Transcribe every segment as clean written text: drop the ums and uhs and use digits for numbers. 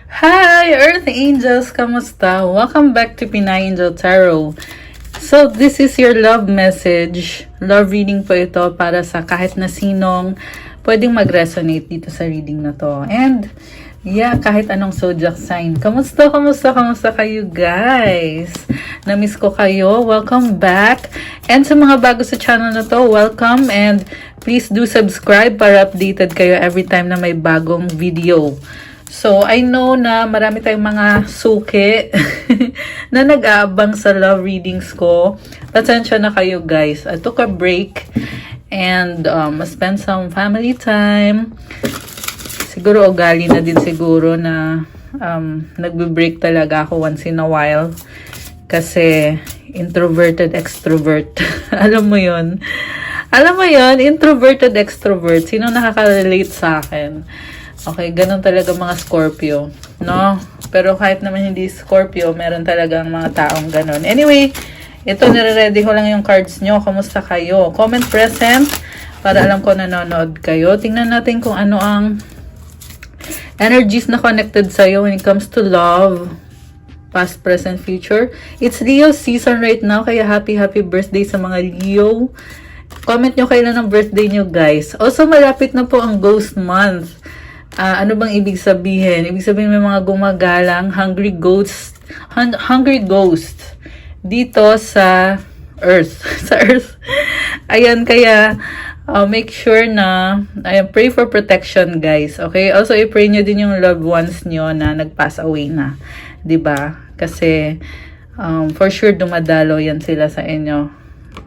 Hi, Earth Angels! Kamusta? Welcome back to Pinay Angel Tarot. So, this is your love message. Love reading po ito para sa kahit na sinong pwedeng mag-resonate dito sa reading na to. And, kahit anong zodiac sign. Kamusta kayo guys? Na-miss ko kayo. Welcome back. And sa mga bago sa channel na to, welcome. And please do subscribe para updated kayo every time na may bagong video. So, I know na marami tayong mga suki na nag-aabang sa love readings ko. Pasensya na kayo guys. I took a break and spent some family time. Siguro ugali na din siguro na nagbe-break talaga ako once in a while. Kasi introverted extrovert. Alam mo yun? Introverted extrovert. Sino nakaka-relate sa akin? Okay, ganun talaga mga Scorpio, no? Pero kahit naman hindi Scorpio, meron talagang mga taong ganun. Anyway, ito, nire-ready ko lang yung cards nyo. Kamusta kayo? Comment present para alam ko nanonood kayo. Tingnan natin kung ano ang energies na connected sa'yo when it comes to love. Past, present, future. It's Leo season right now, kaya happy birthday sa mga Leo. Comment nyo kailan ang birthday nyo, guys. Also, malapit na po ang Ghost Month. Ano bang ibig sabihin? Ibig sabihin may mga gumagalang hungry ghost dito sa Earth. Sa Earth. Ayan, kaya make sure na pray for protection, guys. Okay? Also, i-pray nyo din yung loved ones nyo na nag-pass away na. 'Di ba? Kasi for sure dumadalo yan sila sa inyo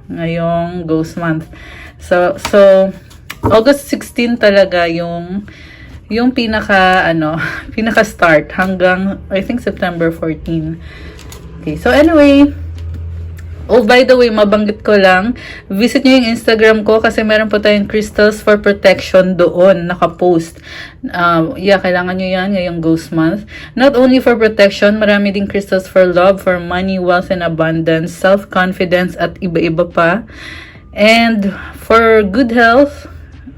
ngayong Ghost Month. So August 16 talaga yung pinaka start hanggang I think September 14. Okay, so anyway, by the way, mabanggit ko lang, visit nyo yung Instagram ko kasi meron po tayong crystals for protection doon, naka-post. Kailangan nyo yan ngayong Ghost Month. Not only for protection, marami din crystals for love, for money, wealth, and abundance, self-confidence, at iba-iba pa. And for good health,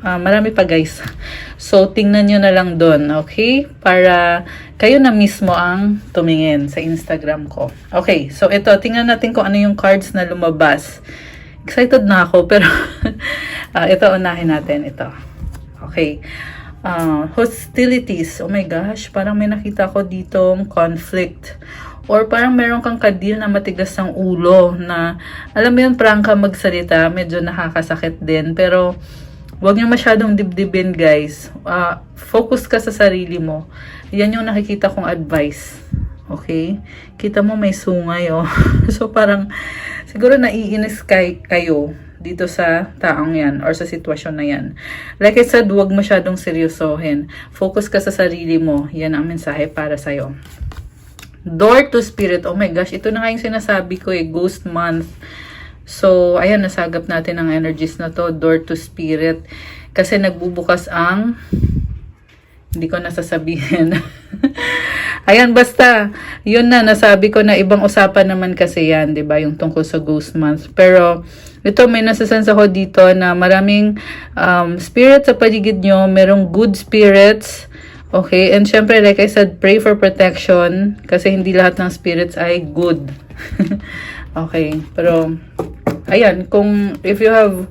marami pa guys. So, tingnan nyo na lang doon, okay? Para kayo na mismo ang tumingin sa Instagram ko. Okay, so ito, tingnan natin kung ano yung cards na lumabas. Excited na ako, pero ito, unahin natin ito. Okay. Hostilities. Oh my gosh, parang may nakita ko ditong conflict. Or parang meron kang kadil na matigas ang ulo na, alam mo yun, prangka magsalita, medyo nakakasakit din. Pero, huwag niyo masyadong dibdibin, guys. Focus ka sa sarili mo. Yan yung nakikita kong advice. Okay? Kita mo may sungay, oh. So, parang, siguro naiinis kayo dito sa taong yan or sa sitwasyon na yan. Like I said, huwag masyadong seryosohin. Focus ka sa sarili mo. Yan ang mensahe para sa'yo. Door to Spirit. Oh my gosh, ito na nga yung sinasabi ko Ghost Month. So, ayan, nasagap natin ang energies na to, door to spirit. Kasi nagbubukas ang, hindi ko nasasabihin. Ayan, basta, yun na, nasabi ko na ibang usapan naman kasi yan, di ba, yung tungkol sa Ghost Month. Pero, ito, may nasasense ako dito na maraming spirits sa paligid nyo, merong good spirits. Okay, and syempre, like I said, pray for protection kasi hindi lahat ng spirits ay good. Okay, pero ayan, if you have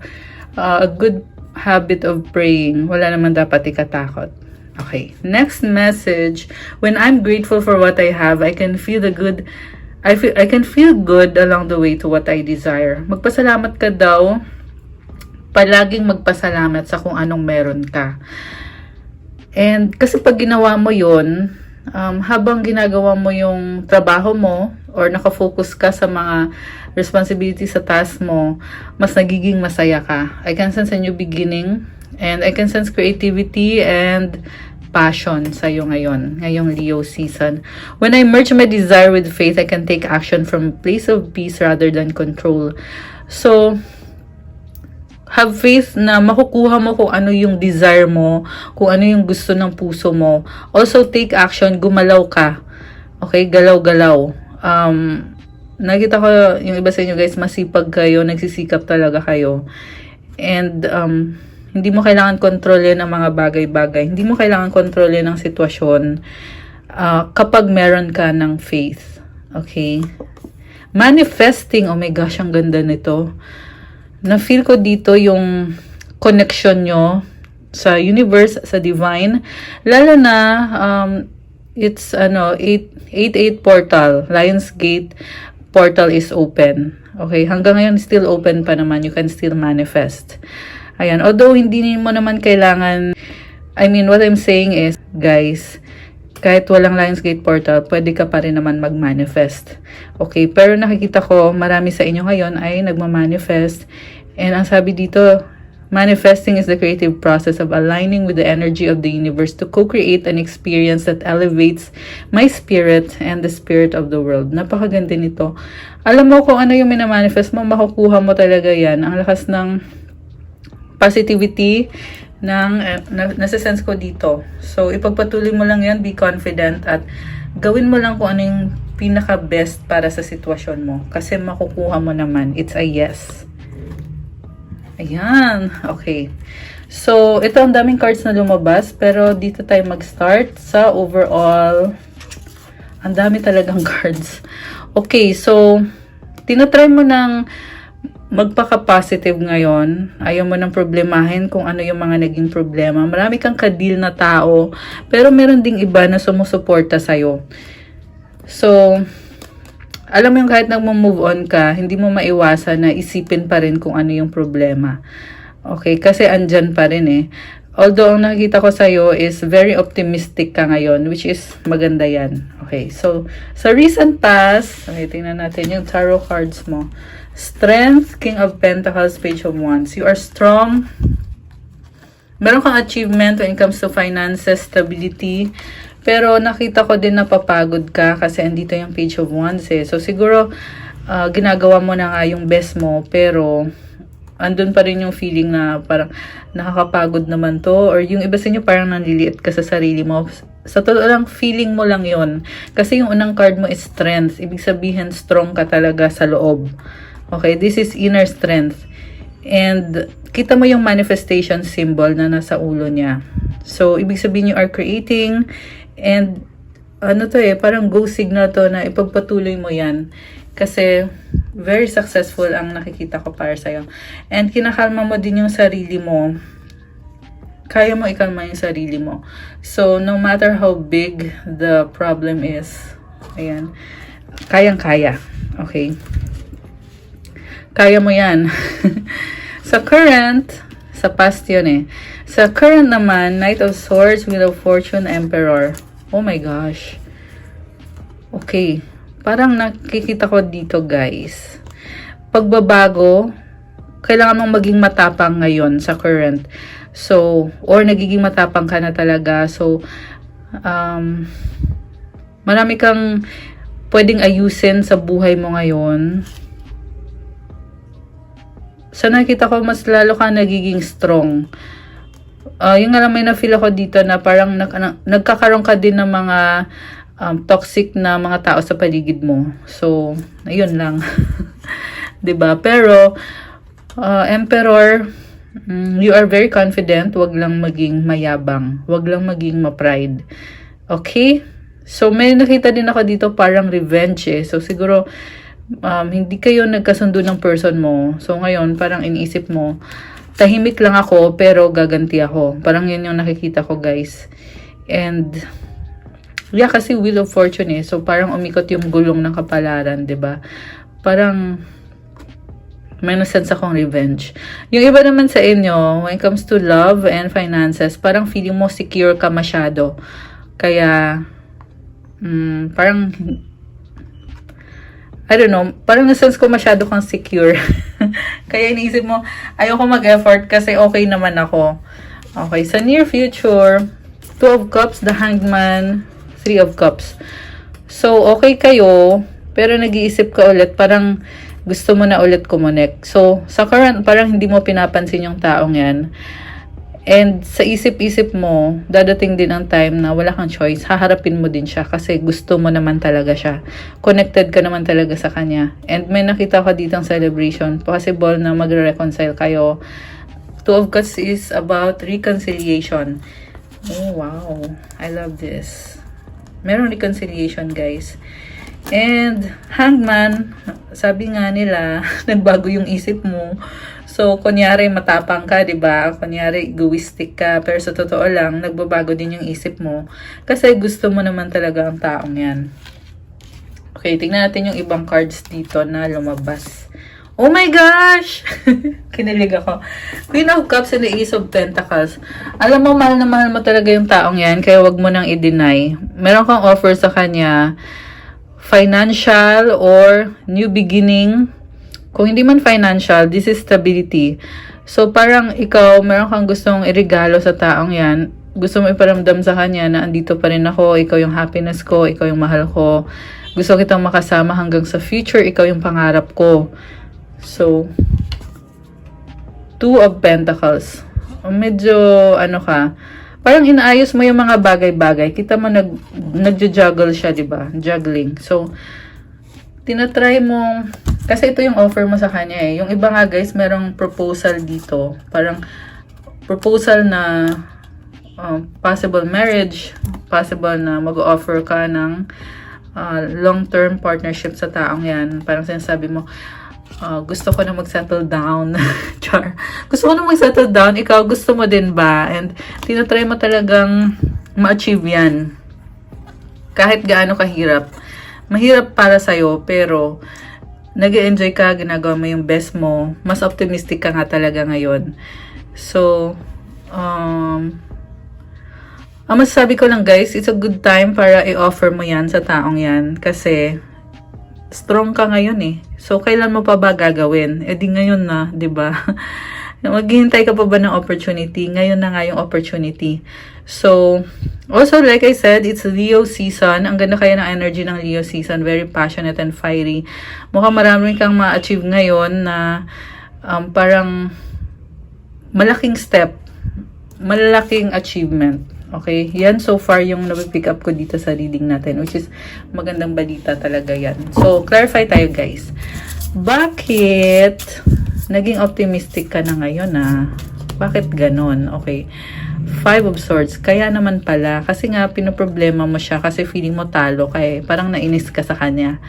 a good habit of praying, wala naman dapat ikatakot. Okay, next message. When I'm grateful for what I have, I can feel I can feel good along the way to what I desire. Magpasalamat ka daw. Palaging magpasalamat sa kung anong meron ka. And kasi pag ginawa mo yun, habang ginagawa mo yung trabaho mo or nakafocus ka sa mga responsibility sa task mo, mas nagiging masaya ka. I can sense a new beginning and I can sense creativity and passion sa iyo ngayong Leo season. When I merge my desire with faith, I can take action from a place of peace rather than control. So, have faith na makukuha mo kung ano yung desire mo, kung ano yung gusto ng puso mo. Also, take action, gumalaw ka. Okay, galaw-galaw. Nakita ko yung iba sa inyo guys, masipag kayo, nagsisikap talaga kayo. And, hindi mo kailangan kontrolin ang mga bagay-bagay. Hindi mo kailangan kontrolin ang sitwasyon. kapag meron ka ng faith. Okay? Manifesting, oh my gosh, ang ganda nito. Na-feel ko dito yung connection nyo sa universe, sa divine. Lalo na, it's 8-8 portal. Lionsgate portal is open. Okay, hanggang ngayon still open pa naman. You can still manifest. Ayan, although hindi mo naman kailangan, I mean, what I'm saying is, guys, kahit walang Lionsgate portal, pwede ka pa rin naman mag-manifest. Okay, pero nakikita ko, marami sa inyo ngayon ay nagma-manifest. And ang sabi dito, manifesting is the creative process of aligning with the energy of the universe to co-create an experience that elevates my spirit and the spirit of the world. Napakaganda nito. Alam mo kung ano yung minamanifest mo, makukuha mo talaga yan. Ang lakas ng positivity nasa-sense ko dito. So, ipagpatuloy mo lang yan, be confident, at gawin mo lang kung ano yung pinaka-best para sa sitwasyon mo. Kasi makukuha mo naman. It's a yes. Ayan. Okay. So, ito ang daming cards na lumabas. Pero, dito tayo mag-start sa overall. Ang dami talagang cards. Okay. So, tinatry mo ng magpaka-positive ngayon. Ayaw mo nang problemahin kung ano yung mga naging problema. Marami kang kadil na tao, pero meron ding iba na sumusuporta sa'yo. So, alam mo yung kahit nag-move on ka, hindi mo maiwasan na isipin pa rin kung ano yung problema. Okay, kasi andyan pa rin eh. Although, ang nakikita ko sa'yo is very optimistic ka ngayon, which is maganda yan. Okay, so, sa recent past, okay, tingnan natin yung tarot cards mo. Strength, King of Pentacles, Page of Wands. You are strong. Meron kang achievement when it comes to finances, stability. Pero nakita ko din napapagod ka kasi andito yung Page of Wands eh. So siguro ginagawa mo na nga yung best mo, pero andun pa rin yung feeling na parang nakakapagod naman to, or yung iba sa inyo parang nanliliit ka sa sarili mo. Sa totoo lang, feeling mo lang yon. Kasi yung unang card mo is strength. Ibig sabihin, strong ka talaga sa loob. Okay, this is inner strength. And kita mo yung manifestation symbol na nasa ulo niya. So, ibig sabihin you are creating, and ano to eh, parang go signal to na ipagpatuloy mo yan. Kasi very successful ang nakikita ko para sa'yo. And kinakalma mo din yung sarili mo. Kaya mo ikalma yung sarili mo. So, no matter how big the problem is, ayan, kayang-kaya. Okay? Kaya mo yan. Sa current, sa past yun eh. Sa current naman, Knight of Swords, Wheel of Fortune, Emperor. Oh my gosh. Okay. Parang nakikita ko dito, guys. Pagbabago, kailangan mong maging matapang ngayon sa current. So, or nagiging matapang ka na talaga. So, marami kang pwedeng ayusin sa buhay mo ngayon. So, nakita ko mas lalo ka nagiging strong. Yung alam, may na-feel ako dito na parang nagkakaroon ka din ng mga toxic na mga tao sa paligid mo. So, ayun lang. 'Di ba? Pero, Emperor, you are very confident. Wag lang maging mayabang. Wag lang maging ma-pride. Okay? So, may nakita din ako dito parang revenge eh. So, siguro, hindi kayo nagkasundo ng person mo. So, ngayon, parang iniisip mo, tahimik lang ako, pero gaganti ako. Parang yun yung nakikita ko, guys. And, yeah, kasi Wheel of Fortune eh. So, parang umikot yung gulong ng kapalaran, 'di ba? Parang, may nasense akong revenge. Yung iba naman sa inyo, when it comes to love and finances, parang feeling mo secure ka masyado. Kaya, parang, I don't know, parang nasense ko masyado kang secure. Kaya iniisip mo, ayoko mag-effort kasi okay naman ako. Okay, sa near future, 2 of Cups, the Hanged Man, 3 of Cups. So, okay kayo, pero nag-iisip ka ulit, parang gusto mo na ulit kumonek. So, sa current, parang hindi mo pinapansin yung taong yan. And sa isip-isip mo, dadating din ang time na wala kang choice. Haharapin mo din siya kasi gusto mo naman talaga siya. Connected ka naman talaga sa kanya. And may nakita ko dito ang celebration. Possible na magre-reconcile kayo. 2 of Cups is about reconciliation. Oh, wow. I love this. Merong reconciliation, guys. And Hangman, sabi nga nila, nagbago yung isip mo. So, kunyari matapang ka, 'di ba? Kunyari egoistic ka, pero sa totoo lang, nagbabago din yung isip mo kasi gusto mo naman talaga ang taong 'yan. Okay, tingnan natin yung ibang cards dito na lumabas. Oh my gosh! Kinilig ako. Queen of Cups and the Ace of Pentacles. Alam mo, mahal na mahal mo talaga yung taong yan, kaya wag mo nang i-deny. Meron kang offer sa kanya, financial or new beginning. Kung hindi man financial, this is stability. So, parang ikaw, meron kang gustong irigalo sa taong yan. Gusto mo iparamdam sa kanya na andito pa rin ako, ikaw yung happiness ko, ikaw yung mahal ko. Gusto kitang makasama hanggang sa future, ikaw yung pangarap ko. So, Two of Pentacles. Medyo, ano ka, parang inaayos mo yung mga bagay-bagay. Kita mo nagjo-juggle siya, di ba? Juggling. So, tinatry mo, kasi ito yung offer mo sa kanya eh. Yung iba nga guys, merong proposal dito. Parang proposal na possible marriage, possible na mag-offer ka ng long-term partnership sa taong yan. Parang sinasabi mo, gusto ko na mag-settle down. Char. Gusto ko na mag-settle down. Ikaw, gusto mo din ba? And tinatry mo talagang ma-achieve yan. Kahit gaano kahirap. Mahirap para sa'yo, pero nag-enjoy ka, ginagawa mo yung best mo. Mas optimistic ka nga talaga ngayon. So, ang masasabi ko lang guys, it's a good time para i-offer mo yan sa taong yan. Kasi, strong ka ngayon eh. So, kailan mo pa ba gagawin? Eh di ngayon na, di ba? Maghihintay ka pa ba ng opportunity? Ngayon na nga yung opportunity. So, also like I said, it's Leo season. Ang ganda kaya ng energy ng Leo season. Very passionate and fiery. Mukhang marami kang ma-achieve ngayon na parang malaking step. Malaking achievement. Okay, yan so far yung napipick up ko dito sa reading natin, which is magandang balita talaga yan. So, clarify tayo guys. Bakit naging optimistic ka na ngayon Bakit ganon? Okay, Five of Swords. Kaya naman pala, kasi nga pinoproblema mo siya kasi feeling mo talo kaya parang nainis ka sa kanya.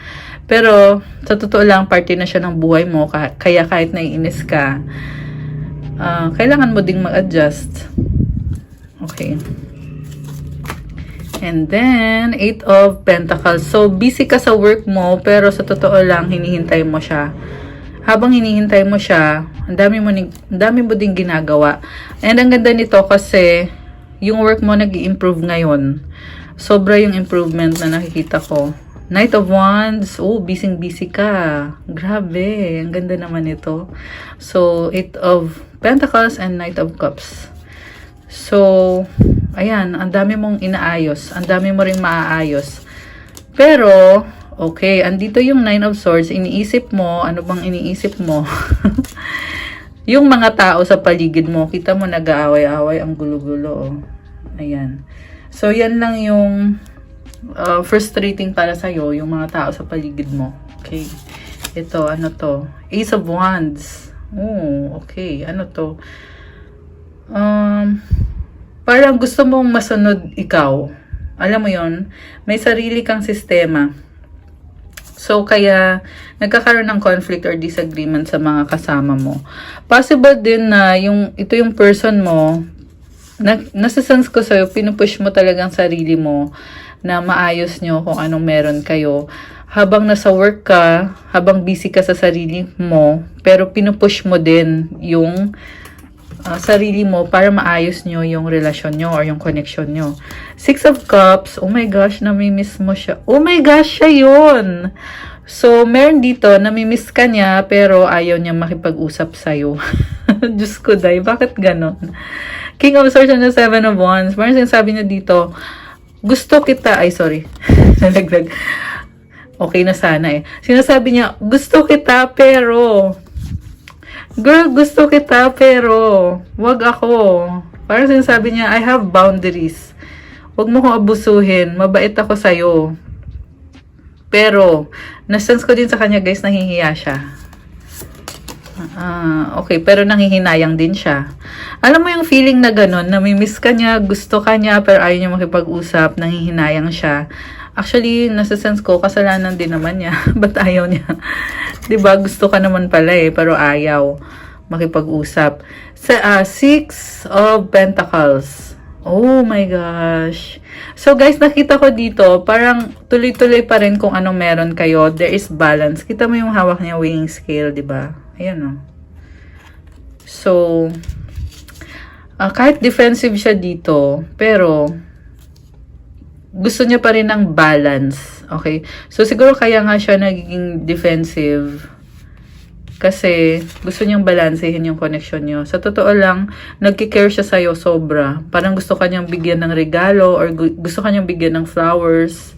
Pero, sa totoo lang, parte na siya ng buhay mo, kaya kahit naiinis ka, kailangan mo ding mag-adjust. Okay. And then, Eight of Pentacles. So, busy ka sa work mo, pero sa totoo lang, hinihintay mo siya. Habang hinihintay mo siya, ang dami mo ding ginagawa. And ang ganda nito kasi, yung work mo nag-i-improve ngayon. Sobra yung improvement na nakikita ko. Knight of Wands. Oh, busy ka. Grabe. Ang ganda naman ito. So, Eight of Pentacles and Knight of Cups. So, ayan, ang dami mong inaayos. Ang dami mo ring maaayos. Pero, okay, andito yung Nine of Swords. Iniisip mo, ano bang iniisip mo? Yung mga tao sa paligid mo, kita mo nag-aaway-aaway, ang gulo-gulo. Ayan. So, yan lang yung frustrating para sa'yo, yung mga tao sa paligid mo. Okay. Ito, ano to? Ace of Wands. Oh, okay. Ano to? Parang gusto mong masunod ikaw. Alam mo yon, may sarili kang sistema. So, kaya nagkakaroon ng conflict or disagreement sa mga kasama mo. Possible din na ito yung person mo, nasa-sense ko sa'yo, pinupush mo talagang sarili mo na maayos nyo kung anong meron kayo. Habang nasa work ka, habang busy ka sa sarili mo, pero pinupush mo din yung sarili mo para maayos nyo yung relasyon nyo or yung connection nyo. Six of Cups, oh my gosh, namimiss mo siya. Oh my gosh, siya yun! So, meron dito, namimiss ka niya, pero ayaw niya makipag-usap sa'yo. Diyos ko, day, bakit ganon? King of Swords and the Seven of Wands, parang sinasabi niya dito, gusto kita, ay sorry, nalaglag. Okay na sana eh. Sinasabi niya, gusto kita, pero girl, gusto kita, pero wag ako. Parang sinasabi niya, I have boundaries. Wag mo kong abusuhin. Mabait ako sa'yo. Pero, na-sense ko din sa kanya, guys, nahihiya siya. Okay, pero nanghihinayang din siya. Alam mo yung feeling na ganun, namimiss ka niya, gusto ka niya, pero ayaw niya makipag-usap, nanghihinayang siya. Actually, nasa sense ko, kasalanan din naman niya. Ba't ayaw niya? 'Di ba? Gusto ka naman pala pero ayaw makipag-usap. Six of Pentacles. Oh my gosh. So guys, nakita ko dito, parang tuloy-tuloy pa rin kung anong meron kayo. There is balance. Kita mo yung hawak niya weighing scale, 'di ba? Ayan So, kahit defensive siya dito, pero gusto niya pa rin ng balance. Okay? So, siguro kaya nga siya nagiging defensive kasi gusto niyang balansehin yung connection niyo. Sa totoo lang, nagki-care siya sa'yo sobra. Parang gusto kanyang bigyan ng regalo or gusto kanyang bigyan ng flowers.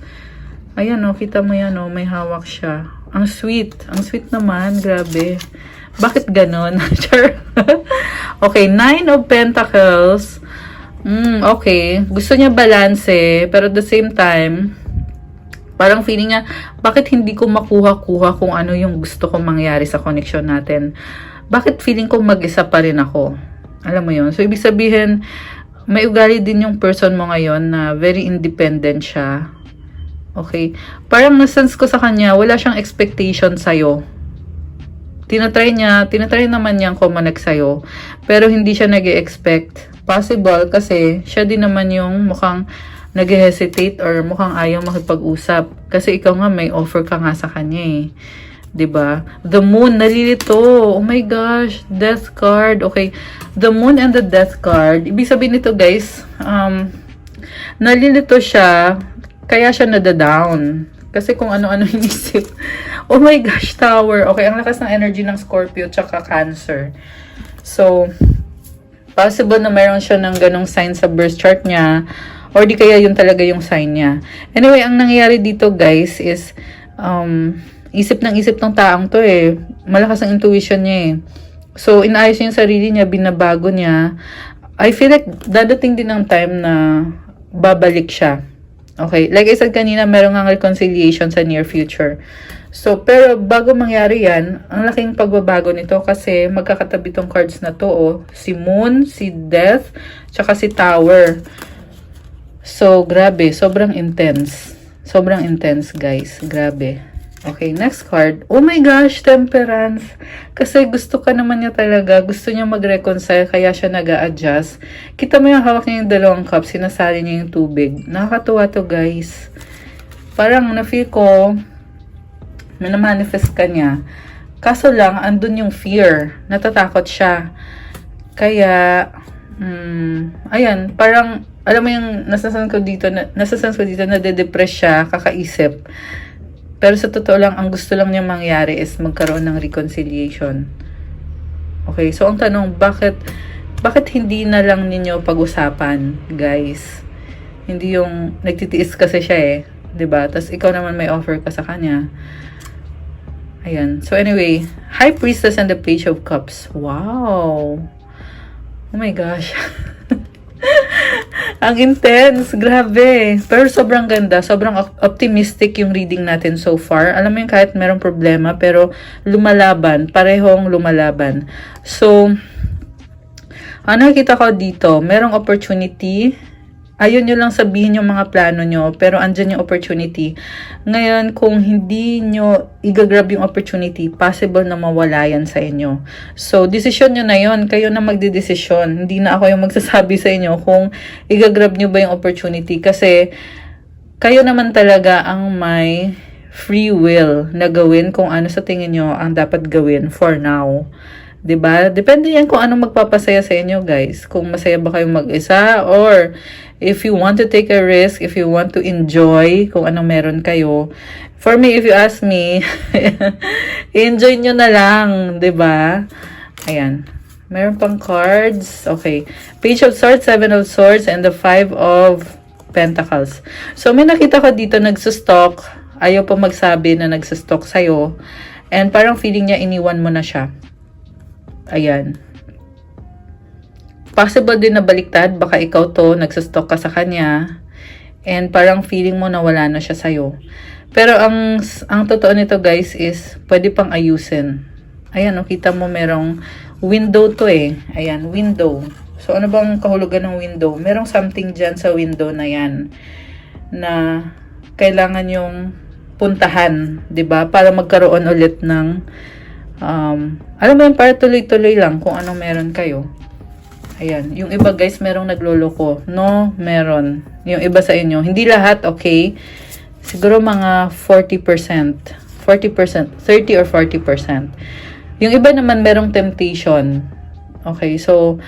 Ayan kita mo yan may hawak siya. Ang sweet. Ang sweet naman. Grabe. Bakit ganon? Okay, 9 of Pentacles. Okay. Gusto niya balance pero at the same time, parang feeling niya, bakit hindi ko makuha-kuha kung ano yung gusto kong mangyari sa connection natin? Bakit feeling ko mag-isa pa rin ako? Alam mo yun? So, ibig sabihin, may ugali din yung person mo ngayon na very independent siya. Okay? Parang nasense ko sa kanya, wala siyang expectation sa'yo. Tinatry naman niyang kumonect sa'yo, pero hindi siya nag-expect. Possible kasi siya din naman yung mukhang nag-hesitate or mukhang ayaw makipag-usap. Kasi ikaw nga may offer ka nga sa kanya 'di ba? The Moon, nalilito. Oh my gosh, Death card. Okay, the Moon and the Death card. Ibig sabihin nito, guys, nalilito siya, kaya siya nada-down. Kasi kung ano-ano inisip. Oh my gosh, Tower. Okay, ang lakas ng energy ng Scorpio tsaka Cancer. So, possible na mayroon siya ng ganong sign sa birth chart niya. Or di kaya yun talaga yung sign niya. Anyway, ang nangyayari dito, guys, is isip ng taong to Malakas ang intuition niya So, inayos niya yung sarili niya, binabago niya. I feel like dadating din ng time na babalik siya. Okay, like I said kanina, meron nga reconciliation sa near future. So, pero bago mangyari yan, ang laking pagbabago nito kasi magkakatabi tong cards na to, si Moon, si Death, tsaka si Tower. So, grabe, sobrang intense. Sobrang intense, guys. Grabe. Okay, next card. Oh my gosh, Temperance. Kasi gusto ka naman niya talaga. Gusto niya mag-reconcile, kaya siya nag-a-adjust. Kita mo yung hawak niya yung dalawang cup, sinasali niya yung tubig. Nakakatuwa to, guys. Parang na-feel ko, na-manifest ka niya. Kaso lang, andun yung fear. Natatakot siya. Kaya, ayan, parang, alam mo yung nasasense ko dito, na de-depress siya, kakaisip. Pero sa totoo lang, ang gusto lang niya mangyari is magkaroon ng reconciliation. Okay, so ang tanong, bakit hindi na lang ninyo pag-usapan, guys? Hindi yung nagtitiis kasi siya 'di ba? Tapos ikaw naman may offer ka sa kanya. Ayan. So anyway, High Priestess and the Page of Cups. Wow! Oh my gosh. Ang intense, grabe. Pero sobrang ganda, sobrang optimistic yung reading natin so far. Alam mo yung kahit merong problema, pero lumalaban, parehong lumalaban. So, ano nakita ko dito? Merong opportunity. Ayun nyo lang sabihin yung mga plano nyo, pero andyan yung opportunity. Ngayon, kung hindi nyo igagrab yung opportunity, possible na mawala yan sa inyo. So, desisyon nyo na yun. Kayo na magdidesisyon. Hindi na ako yung magsasabi sa inyo kung igagrab nyo ba yung opportunity. Kasi, kayo naman talaga ang may free will na gawin kung ano sa tingin nyo ang dapat gawin for now. 'Di ba? Depende yan kung anong magpapasaya sa inyo, guys. Kung masaya ba kayong mag-isa or if you want to take a risk, if you want to enjoy kung anong meron kayo. For me, if you ask me, enjoy nyo na lang, 'di ba? Ayan. Meron pang cards. Okay. Page of Swords, Seven of Swords, and the Five of Pentacles. So, may nakita ko dito nagsustalk. Ayaw pa magsabi na nagsustalk sa'yo. And parang feeling niya iniwan mo na siya. Ayan. Possible din na baliktad. Baka ikaw to, nagsastalk ka sa kanya. And parang feeling mo na wala na siya sa'yo. Pero ang totoo nito, guys, is pwede pang ayusin. Ayan, kita mo merong window to eh. Ayan, window. So, ano bang kahulugan ng window? Merong something dyan sa window na yan na kailangan yung puntahan, 'di ba? Para magkaroon ulit ng alam mo yun, para tuloy-tuloy lang kung anong meron kayo. Ayan, yung iba guys merong nagloloko. No, meron. Yung iba sa inyo, hindi lahat okay. Siguro mga 40%, 30 or 40%. Yung iba naman merong temptation. Okay, so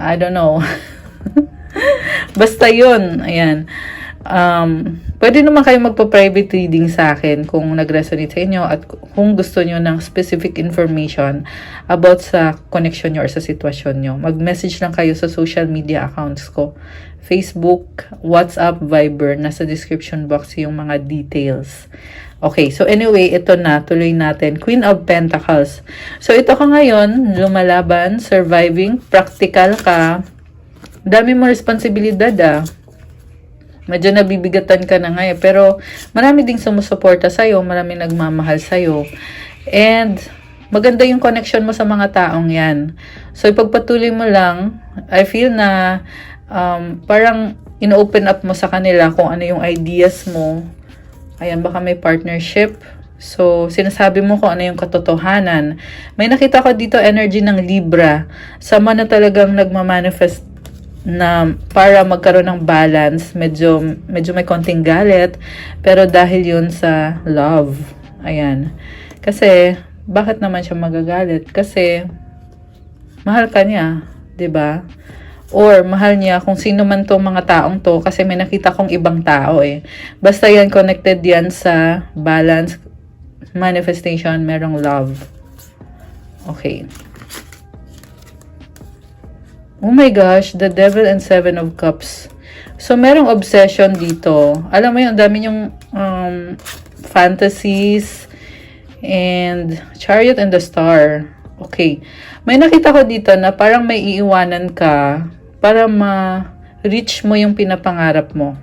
I don't know. Basta yun, ayan. Pwede naman kayo magpa-private reading sa akin kung nag-resonate sa inyo at kung gusto nyo ng specific information about sa connection nyo or sa sitwasyon nyo. Mag-message lang kayo sa social media accounts ko. Facebook, WhatsApp, Viber. Nasa description box yung mga details. Okay, so anyway, ito na. Tuloy natin. Queen of Pentacles. So ito ka ngayon, lumalaban, surviving, practical ka. Dami mo responsibilidad Medyo nabibigatan ka na ngayon. Pero marami ding sumusuporta sa'yo. Marami nagmamahal sa'yo. And maganda yung connection mo sa mga taong yan. So ipagpatuloy mo lang. I feel na parang ino-open up mo sa kanila kung ano yung ideas mo. Ayan, baka may partnership. So, sinasabi mo kung ano yung katotohanan. May nakita ko dito energy ng Libra. Sama na talagang nagmamanifest na para magkaroon ng balance. Medyo may konting galit. Pero dahil yun sa love. Ayan. Kasi, bakit naman siya magagalit? Kasi, mahal ka niya. 'Di ba? Or mahal niya kung sino man tong mga taong to kasi may nakita kong ibang tao eh. Basta yan, connected yan sa balance, manifestation, merong love. Okay. Oh my gosh, the Devil and Seven of Cups. So, merong obsession dito. Alam mo yun, dami yung fantasies and Chariot and the Star. Okay. May nakita ko dito na parang may iiwanan ka para ma-reach mo yung pinapangarap mo.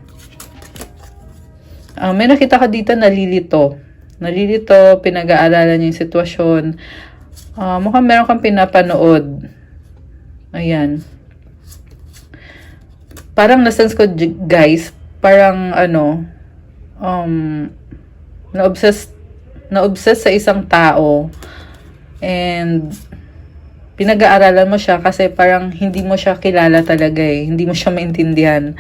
May nakita ko dito nalilito. Nalilito, pinag-aaralan niya yung sitwasyon. Mukhang meron kang pinapanood. Ayan. Parang nasense ko, guys, parang na-obsess sa isang tao. And pinag-aaralan mo siya kasi parang hindi mo siya kilala talaga eh. Hindi mo siya maintindihan.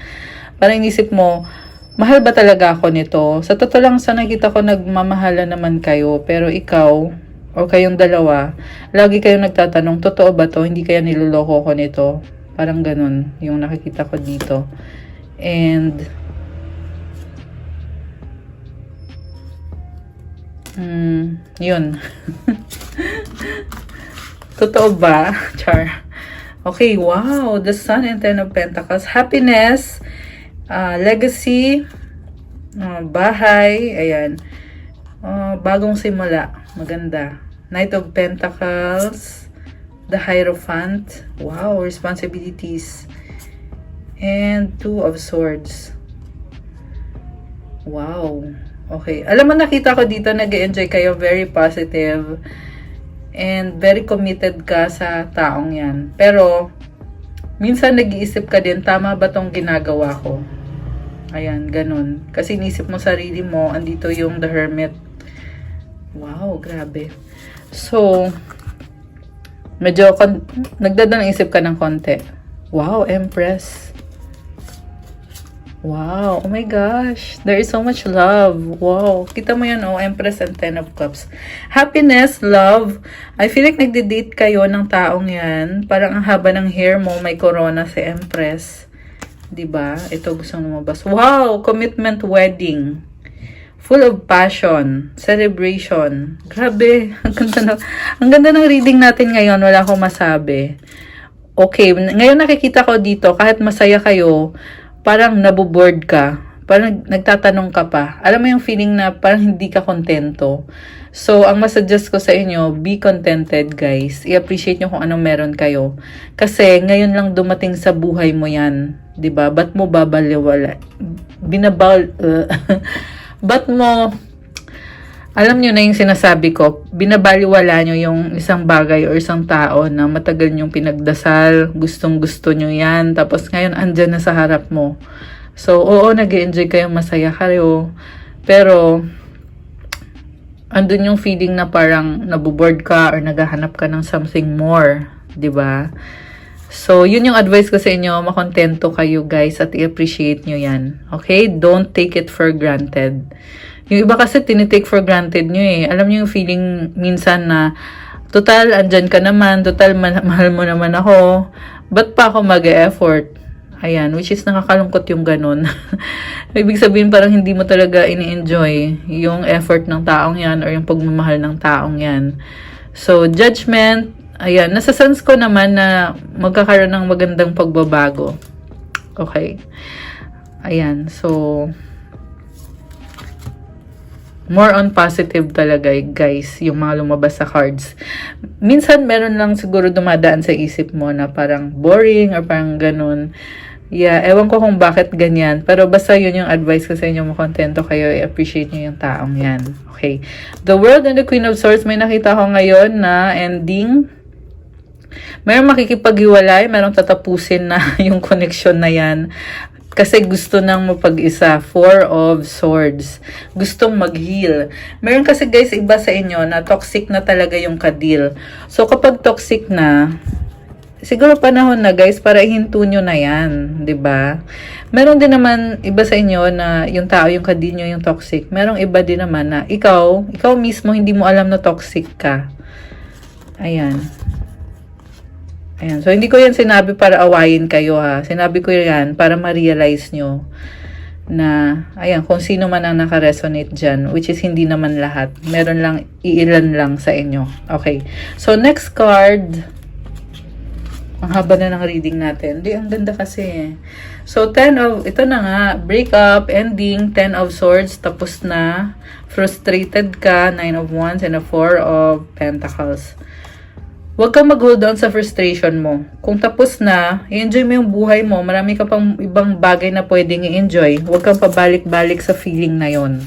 Parang inisip mo, mahal ba talaga ako nito? Sa totoo lang, sa nakita ko, nagmamahala naman kayo. Pero ikaw, o kayong dalawa, lagi kayong nagtatanong, totoo ba to? Hindi kaya niloloko ko nito? Parang ganun yung nakikita ko dito. And yun. Totoo ba? Char. Okay, wow. The Sun and Ten of Pentacles. Happiness, legacy, bahay, ayan. Bagong simula. Maganda. Knight of Pentacles, the Hierophant. Wow, responsibilities. And Two of Swords. Wow. Okay. Alam mo, nakita ko dito, nag-enjoy kayo. Very positive. And very committed ka sa taong yan. Pero, minsan nag-iisip ka din, tama ba tong ginagawa ko? Ayan, ganun. Kasi inisip mo sarili mo, andito yung The Hermit. Wow, grabe. So, medyo nagdadalang isip ka ng konti. Wow, Empress. Wow, oh my gosh. There is so much love. Wow. Kita mo yan, Empress and Ten of Cups. Happiness, love. I feel like nagde-date kayo ng taong yan. Parang ang haba ng hair mo, may corona si Empress. Diba? Ito gustong lumabas. Wow, commitment wedding. Full of passion, celebration. Grabe, ang ganda ng reading natin ngayon, wala akong masabi. Okay, ngayon nakikita ko dito, kahit masaya kayo, parang naboboard ka. Parang nagtatanong ka pa. Alam mo yung feeling na parang hindi ka kontento. So, ang masuggest ko sa inyo, be contented, guys. I-appreciate nyo kung anong meron kayo. Kasi, ngayon lang dumating sa buhay mo yan. 'Di ba? Ba't mo babaliwala? Ba't mo alam nyo na yung sinasabi ko, binabaliwala nyo yung isang bagay o isang tao na matagal nyong pinagdasal, gustong-gusto nyo yan, tapos ngayon andyan na sa harap mo. So, oo, nag-enjoy kayo, masaya kayo, pero andun yung feeling na parang nabuboard ka or naghahanap ka ng something more, 'di ba? So, yun yung advice ko sa inyo, makontento kayo guys at i-appreciate nyo yan. Okay? Don't take it for granted. Yung iba kasi tinitake for granted nyo eh. Alam nyo yung feeling minsan na, total, andyan ka naman, total, mahal mo naman ako, ba't pa ako mag-e-effort? Ayan, which is nakakalungkot yung ganun. Ibig sabihin parang hindi mo talaga ini-enjoy yung effort ng taong yan or yung pagmamahal ng taong yan. So, judgment, ayan, nasa-sense ko naman na magkakaroon ng magandang pagbabago. Okay. Ayan, so more on positive talaga guys, yung mga lumabas sa cards. Minsan meron lang siguro dumadaan sa isip mo na parang boring or parang ganun. Yeah, ewan ko kung bakit ganyan. Pero basta yun yung advice ko sa inyo, makontento kayo, i-appreciate nyo yung taong yan. Okay. The World and the Queen of Swords, may nakita ko ngayon na ending. Mayroong makikipaghiwalay, mayroong tatapusin na yung connection na yan. Kasi gusto nang mapag-isa. Four of Swords. Gustong mag-heal. Meron kasi guys, iba sa inyo na toxic na talaga yung kadil. So kapag toxic na, siguro panahon na guys para ihinto nyo na yan, 'di ba? Meron din naman iba sa inyo na yung tao yung kadil nyo yung toxic. Merong iba din naman na ikaw mismo hindi mo alam na toxic ka. Ayan. Ayan. So hindi ko yan sinabi para awayin kayo ha. Sinabi ko yan para ma-realize nyo na ayan, kung sino man ang naka-resonate dyan, which is hindi naman lahat. Meron lang, iilan lang sa inyo. Okay. So next card. Ang haba na ng reading natin. Di, ang ganda kasi. So, ito na nga, breakup, ending, 10 of Swords, tapos na, frustrated ka, 9 of Wands, and a 4 of Pentacles. Huwag kang mag-hold on sa frustration mo. Kung tapos na, i-enjoy mo yung buhay mo, marami ka pang ibang bagay na pwedeng i-enjoy. Huwag kang pabalik-balik sa feeling na yon.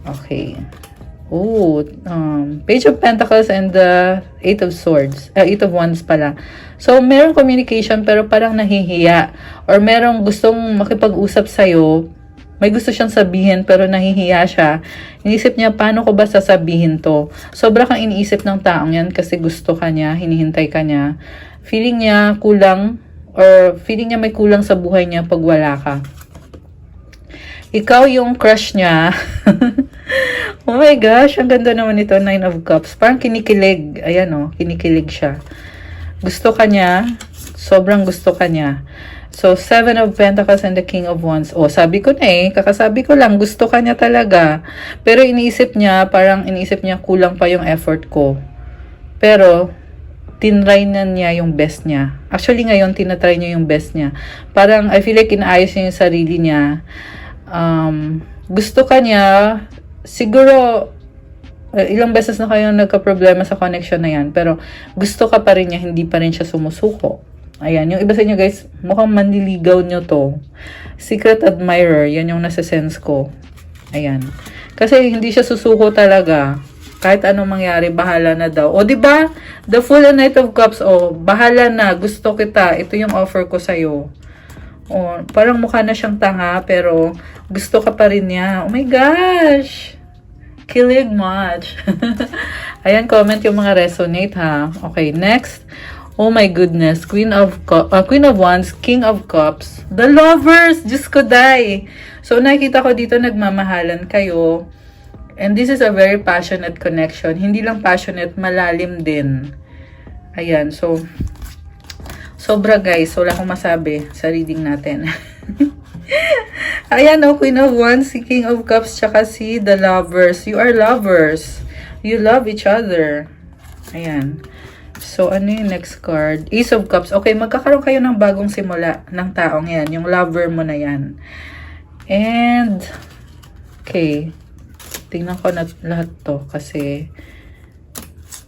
Okay. Oh, Page of Pentacles and the 8 of Swords. 8 of Wands pala. So, merong communication pero parang nahihiya. Or merong gustong makipag-usap sa'yo. May gusto siyang sabihin pero nahihiya siya. Iniisip niya, paano ko ba sasabihin to? Sobra kang iniisip ng taong yan kasi gusto ka niya, hinihintay ka niya. Feeling niya kulang or feeling niya may kulang sa buhay niya pag wala ka. Ikaw yung crush niya. Oh my gosh, ang ganda naman ito, 9 of Cups. Parang kinikilig. Ayan o, kinikilig siya. Gusto ka niya. Sobrang gusto ka niya. So, 7 of Pentacles and the King of Wands. Oh, sabi ko na eh. Kakasabi ko lang, gusto ka niya talaga. Pero iniisip niya, parang iniisip niya, kulang pa yung effort ko. Pero, tinry na niya yung best niya. Actually, ngayon, tinatry niya yung best niya. Parang, I feel like inaayos niya yung sarili niya. Gusto ka niya, siguro, ilang beses na kayo nagka-problema sa connection na yan, pero gusto ka pa rin niya, hindi pa rin siya sumusuko. Ayan, yung iba sa inyo guys, mukhang manliligaw nyo to. Secret admirer, yan yung nasa-sense ko. Ayan. Kasi hindi siya susuko talaga. Kahit anong mangyari, bahala na daw. O, diba? The Fool and Knight of Cups, o, bahala na, gusto kita, ito yung offer ko sa'yo. Oh, parang mukha na siyang tanga, pero gusto ka pa rin niya. Oh my gosh! Kilig much. Ayan, comment yung mga resonate ha. Okay, next. Oh my goodness. Queen of Wands, King of Cups. The Lovers! Diyos ko, day! So, nakikita ko dito, nagmamahalan kayo. And this is a very passionate connection. Hindi lang passionate, malalim din. Ayan, so sobra guys, wala akong masabi sa reading natin. Ayan o, Queen of Wands, si King of Cups, tsaka si The Lovers. You are lovers. You love each other. Ayan. So, ano yung next card? Ace of Cups. Okay, magkakaroon kayo ng bagong simula ng taong yan. Yung lover mo na yan. And, okay. Tingnan ko na lahat to kasi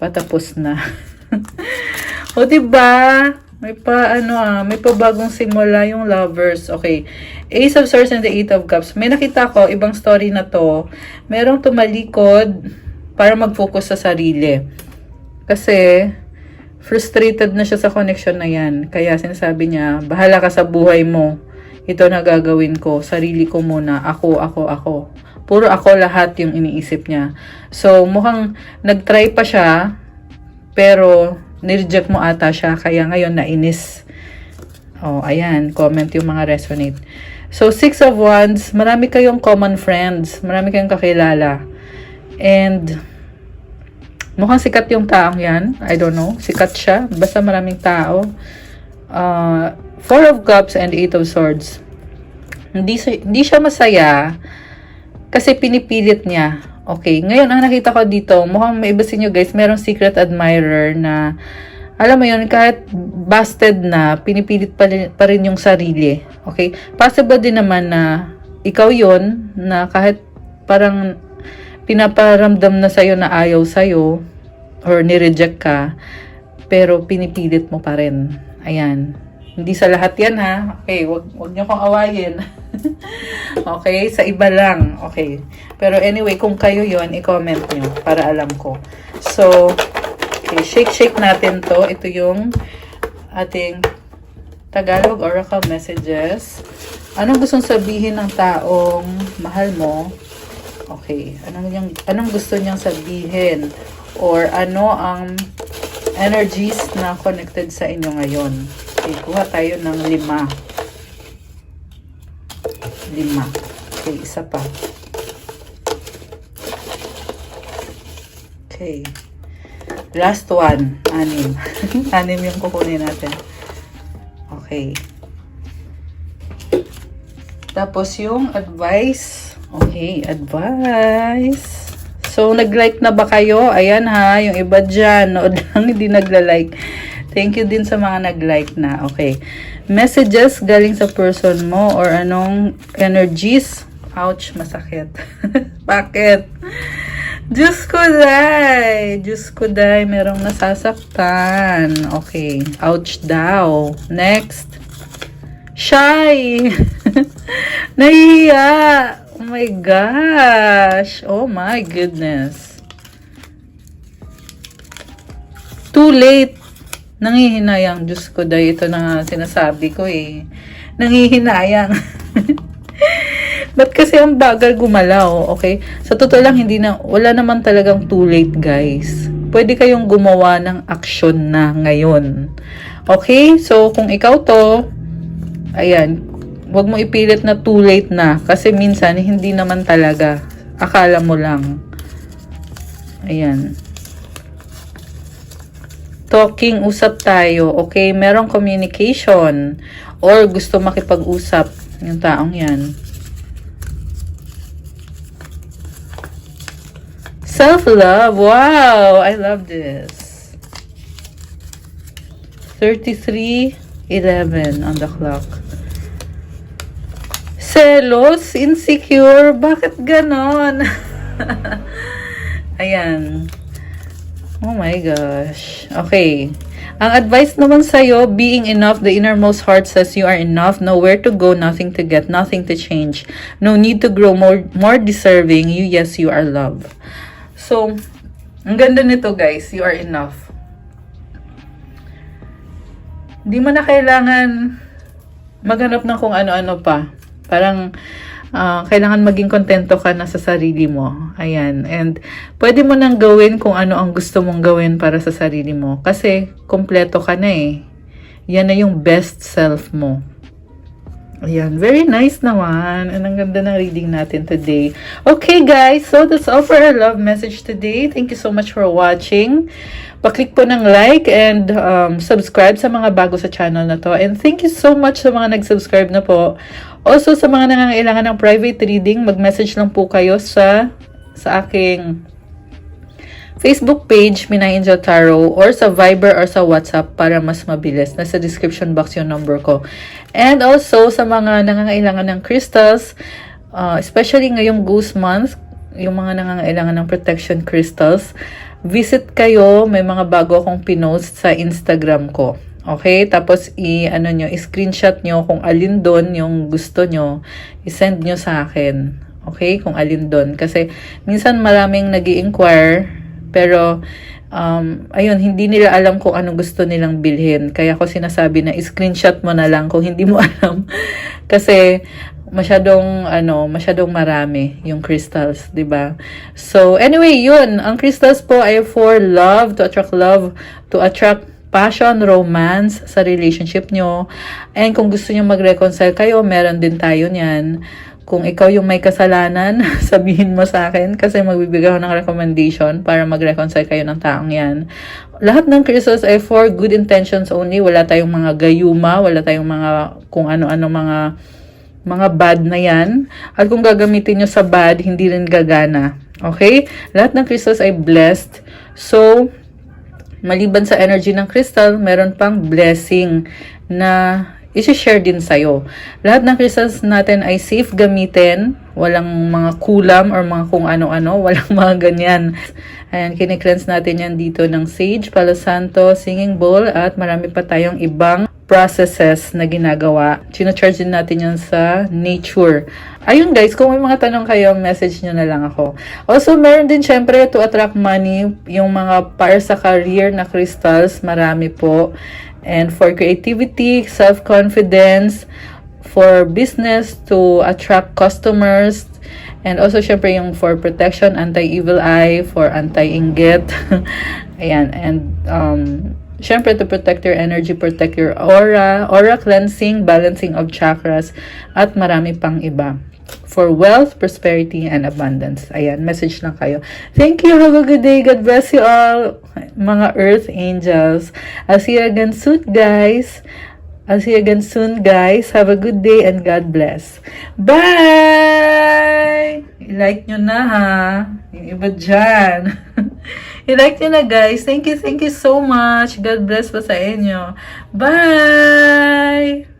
patapos na. O, diba? may pa bagong simula yung lovers. Okay. Ace of Swords and the Eight of Cups. May nakita ko, ibang story na to. Merong tumalikod para mag-focus sa sarili. Kasi, frustrated na siya sa connection na yan. Kaya sinasabi niya, bahala ka sa buhay mo. Ito na gagawin ko. Sarili ko muna. Ako. Puro ako lahat yung iniisip niya. So, mukhang nag-try pa siya, pero nireject mo ata siya, kaya ngayon nainis. Oh, ayan, comment yung mga resonate. So, Six of Wands, marami kayong common friends, marami kayong kakilala. And, mukhang sikat yung taong yan. I don't know, sikat siya. Basta maraming tao. Four of Cups and Eight of Swords. Hindi siya masaya kasi pinipilit niya. Okay, ngayon ang nakita ko dito, mukhang maibasin nyo guys, merong secret admirer na, alam mo yun, kahit busted na, pinipilit pa rin yung sarili. Okay, possible din naman na ikaw yon na kahit parang pinaparamdam na sa'yo na ayaw sa'yo, or nireject ka, pero pinipilit mo pa rin. Ayan. Hindi sa lahat yan ha. Okay, wag niyo kong awayin. Okay, sa iba lang. Okay. Pero anyway, kung kayo yon, i-comment nyo para alam ko. So, okay, shake natin to. Ito yung ating Tagalog Oracle Messages. Anong gustong sabihin ng taong mahal mo? Okay, anong gusto niyang sabihin? Or ano ang energies na connected sa inyo ngayon? Okay, kuha tayo ng 5. Okay, isa pa. Okay. Last one. 6. 6 yung kukunin natin. Okay. Tapos yung advice. Okay, advice. So, nag-like na ba kayo? Ayan ha, yung iba dyan. Nood lang, hindi nagla-like. Thank you din sa mga nag-like na. Okay. Messages galing sa person mo or anong energies. Ouch, masakit. Bakit? Diyos ko day. Merong nasasaktan. Okay. Ouch daw. Next. Shy. Nahihiya. Oh my gosh. Oh my goodness. Too late. Nangihinayang, Diyos ko dahil ito na sinasabi ko eh. Nangihinayang. Ba't kasi ang bagal gumalaw, okay? Sa totoo lang, wala naman talagang too late, guys. Pwede kayong gumawa ng aksyon na ngayon. Okay? So, kung ikaw to, ayan, wag mo ipilit na too late na. Kasi minsan, hindi naman talaga. Akala mo lang. Ayan. Talking, usap tayo. Okay, merong communication or gusto makipag-usap yung taong yan. Self-love. Wow, I love this. 33:11 on the clock. Selos, insecure. Bakit ganon? Ayan. Oh my gosh. Okay. Ang advice naman sa'yo, being enough, the innermost heart says you are enough. Nowhere to go, nothing to get, nothing to change. No need to grow more deserving. Yes, you are love. So, ang ganda nito guys, you are enough. Hindi mo na kailangan maghanap ng kung ano-ano pa. Parang, kailangan maging kontento ka na sa sarili mo. Ayan. And, pwede mo nang gawin kung ano ang gusto mong gawin para sa sarili mo. Kasi, kompleto ka na eh. Yan na yung best self mo. Ayan. Very nice naman. And ang ganda ng reading natin today. Okay guys. So, that's all for our love message today. Thank you so much for watching. Pa-click po ng like and subscribe sa mga bago sa channel na to. And thank you so much sa mga nag-subscribe na po. Also, sa mga nangangailangan ng private reading, mag-message lang po kayo sa aking Facebook page, Minay Angel Tarot, or sa Viber or sa WhatsApp para mas mabilis. Nasa description box yung number ko. And also, sa mga nangangailangan ng crystals, especially ngayong Ghost Month, yung mga nangangailangan ng protection crystals, visit kayo. May mga bago akong pinost sa Instagram ko. Okay? Tapos, i-screenshot nyo kung alin doon yung gusto nyo. I-send nyo sa akin. Okay? Kung alin doon. Kasi, minsan maraming nag-i-inquire, pero, ayun, hindi nila alam kung anong gusto nilang bilhin. Kaya ko sinasabi na i-screenshot mo na lang kung hindi mo alam. Kasi, masyadong marami yung crystals, 'di ba? So, anyway, yun. Ang crystals po ay for love, to attract passion, romance sa relationship nyo. And kung gusto nyo mag-reconcile kayo, meron din tayo niyan. Kung ikaw yung may kasalanan, sabihin mo sa akin kasi magbibigay ako ng recommendation para mag-reconcile kayo ng taong yan. Lahat ng crystals ay for good intentions only. Wala tayong mga gayuma, wala tayong mga kung ano-ano mga bad na yan. At kung gagamitin nyo sa bad, hindi rin gagana. Okay? Lahat ng crystals ay blessed. So, maliban sa energy ng crystal, meron pang blessing na isi-share din sa'yo. Lahat ng crystals natin ay safe gamitin. Walang mga kulam or mga kung ano-ano. Walang mga ganyan. Ayan, kinikleanse natin yan dito ng sage, palo santo, singing bowl, at marami pa tayong ibang processes na ginagawa. Chino-charge din natin yan sa nature. Ayun guys, kung may mga tanong kayo, message nyo na lang ako. Also, meron din syempre to attract money, yung mga para sa career na crystals, marami po. And for creativity, self-confidence, for business, to attract customers, and also syempre yung for protection, anti-evil eye, for anti-inggit. Ayan, and syempre, to protect your energy, protect your aura cleansing, balancing of chakras, at marami pang iba. For wealth, prosperity, and abundance. Ayan, message lang kayo. Thank you. Have a good day. God bless you all, mga earth angels. I'll see you again soon, guys. Have a good day and God bless. Bye! I-like nyo na, ha? Yung iba dyan. I-like nyo na, guys. Thank you so much. God bless po sa inyo. Bye!